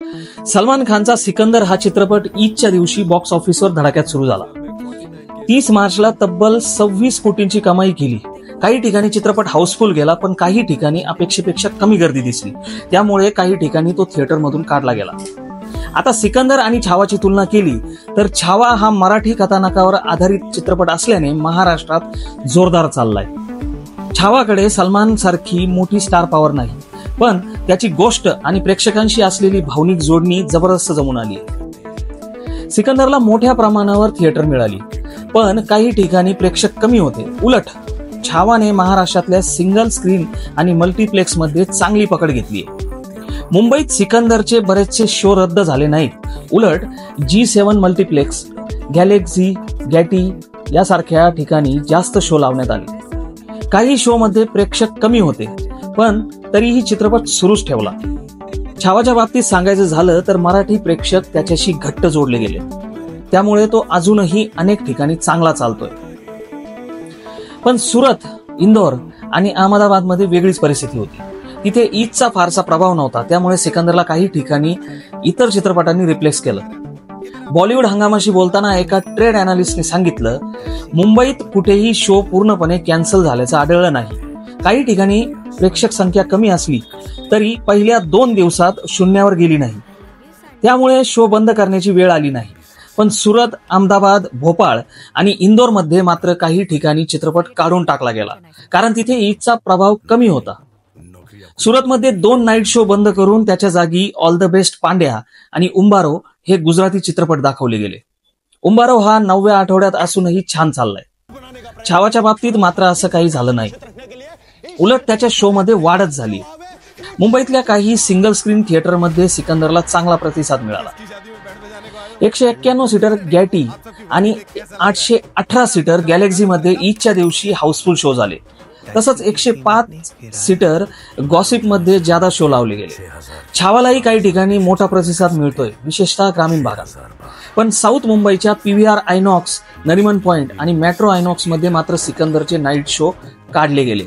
सलमान खानचा सिकंदर हा चित्रपट ईदच्या दिवशी बॉक्स ऑफिसवर धडाक्यात सुरू झाला. 30 मार्चला तब्बल 26 कोटींची कमाई केली. काही ठिकाणी चित्रपट हाऊसफुल गेला, पण काही ठिकाणी अपेक्षेपेक्षा कमी गर्दी दिसली. त्यामुळे काही ठिकाणी तो थिएटरमधून काढला गेला. आता सिकंदर आणि छावाची तुलना केली तर छावा हा मराठी कथानकावर आधारित चित्रपट असल्याने महाराष्ट्रात जोरदार चाललाय. छावाकडे सलमान सारखी मोठी स्टार पॉवर नाही, पण त्याची गोष्ट आणि प्रेक्षकांशी असलेली भावनिक जोडणी जबरदस्त जमून आली. सिकंदरला मोठ्या प्रमाणावर थिएटर मिळाली, पण काही ठिकाणी प्रेक्षक कमी होते. उलट छावाने महाराष्ट्रातल्या सिंगल स्क्रीन आणि मल्टीप्लेक्स मध्ये चांगली पकड घेतली. मुंबईत सिकंदरचे बरेचसे शो रद्द झाले नाहीत. उलट G7 मल्टीप्लेक्स, गॅलेक्सी, गॅटी यासारख्या ठिकाणी जास्त शो लावण्यात आले. काही शो मध्ये प्रेक्षक कमी होते, पण तरीही चित्रपट सुरूच ठेवला. छावाच्या बाबतीत सांगायचं झालं तर मराठी प्रेक्षक त्याच्याशी घट्ट जोडले गेले. त्यामुळे तो अजूनही अनेक ठिकाणी चांगला चालतोय. पण सुरत, इंदोर आणि अहमदाबाद मध्ये वेगळीच परिस्थिती होती. तिथे ईदचा फारसा प्रभाव नव्हता. त्यामुळे सिकंदरला काही ठिकाणी इतर चित्रपटांनी रिप्लेस केलं. बॉलिवूड हंगामाशी बोलताना एका ट्रेड अॅनालिस्टने सांगितलं, मुंबईत कुठेही शो पूर्णपणे कॅन्सल झाल्याचं आढळलं नाही. काही ठिकाणी प्रेक्षक संख्या कमी असली तरी पहिल्या 2 दिवसात शून्यावर गेली नाही. त्यामुळे शो बंद करण्याची वेळ आली नाही. पण सुरत, अहमदाबाद, भोपाळ आणि इंदोरमध्ये मात्र काही ठिकाणी चित्रपट काढून टाकला गेला, कारण तिथे ईदचा प्रभाव कमी होता. सुरतमध्ये 2 नाईट शो बंद करून त्याच्या जागी ऑल द बेस्ट पांड्या आणि उंबारो हे गुजराती चित्रपट दाखवले गेले. उंबारो हा 9व्या आठवड्यात असूनही छान चाललाय. छावाच्या बाबतीत मात्र असं काही झालं नाही. उलट त्याच्या शो मध्ये वाढच झाली. मुंबईतल्या काही सिंगल स्क्रीन थिएटरमध्ये सिकंदरला चांगला प्रतिसाद मिळाला. 191 सीटर गॅटी आणि 818 सीटर गॅलेक्सी मध्ये ईदच्या दिवशी हाऊसफुल शो झाले. तसंच 105 सीटर गॉसिप मध्ये ज्यादा शो लावले गेले. छावालाही काही ठिकाणी मोठा प्रतिसाद मिळतोय, विशेषतः ग्रामीण भागात. पण साऊथ मुंबईच्या PVR आयनॉक्स, नरिमन पॉइंट आणि मेट्रो आयनॉक्स मध्ये मात्र सिकंदरचे नाईट शो काढले गेले.